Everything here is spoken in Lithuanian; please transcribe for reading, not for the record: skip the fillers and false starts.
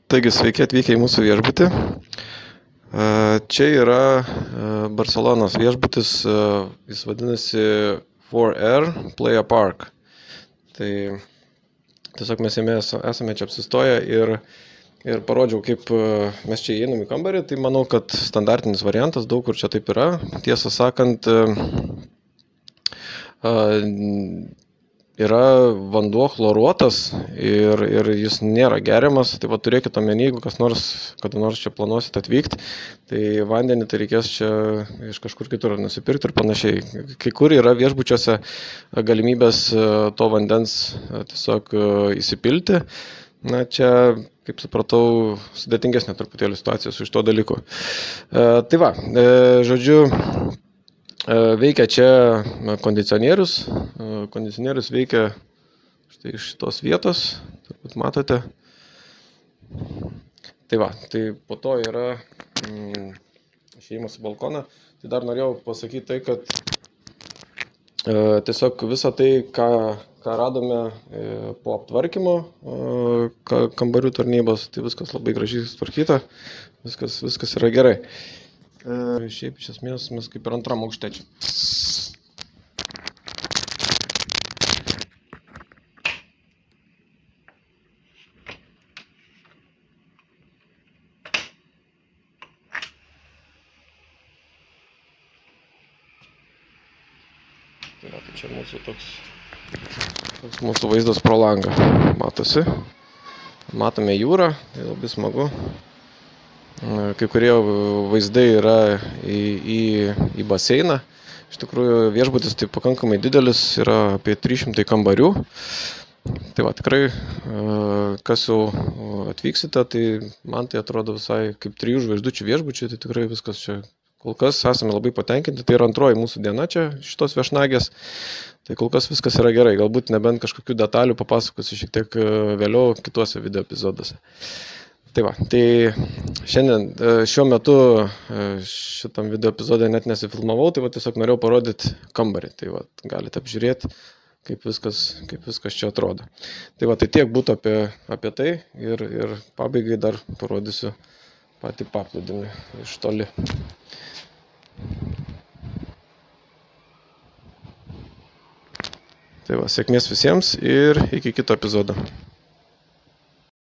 Taigi, sveiki atvykę į mūsų viešbutį. Čia yra Barcelonos viešbutis, jis vadinasi 4R Playa Park. Tai tiesiog mes jame esame čia apsistoję ir parodžiau, kaip mes čia įeinam į kambarį. Tai manau, kad standartinis variantas, daug kur čia taip yra. Tiesą sakant, yra vanduo chloruotas ir jis nėra geriamas, tai va turėkit omeny, jeigu kada nors čia planuosit atvykti, tai vandenį tai reikės čia iš kažkur kitur nusipirkti ir panašiai. Kai kur yra viešbučiuose galimybės to vandens tiesiog įsipilti. Na, čia, kaip supratau, sudėtingesnė truputėlį situacija su iš to dalyku. Tai va, žodžiu, veikia čia kondicionierius. Kondicionierius veikia štai iš šitos vietos, turbūt matote. Tai va, tai po to yra išėjimas į balkoną. Tai dar norėjau pasakyti tai, kad tiesiog visą tai, ką radome po aptvarkymo kambarių tarnybos, tai viskas labai gražiai sutvarkyta, viskas yra gerai. Šiaip iš esmės mes kaip ir antram aukšte čia. Tai čia mūsų toks mūsų vaizdas pro langą matosi. Matome jūrą, tai labai smagu. Kai kurie vaizdai yra į baseiną. Iš tikrųjų viešbutis tai pakankamai didelis, yra apie 300 kambarių. Tai va, tikrai, kas jau atvyksite, tai man tai atrodo visai kaip 3 žvaigždučių viešbučiai, tai tikrai viskas čia kol kas esame labai patenkinti. Tai yra antroji mūsų diena čia šitos viešnagės. Tai kol kas viskas yra gerai, galbūt nebent kažkokių detalių papasakosiu šiek tiek vėliau kituose video epizoduose. Tai va, tai šiandien, šiuo metu šitam video epizode net nesifilmavau, tai va tiesiog norėjau parodyti kambarį. Tai va, galite apžiūrėti, kaip viskas čia atrodo. Tai va, tai tiek būtų apie tai ir pabaigai dar parodysiu patį paplūdimį iš toli. Tai va, sėkmės visiems ir iki kito epizodo.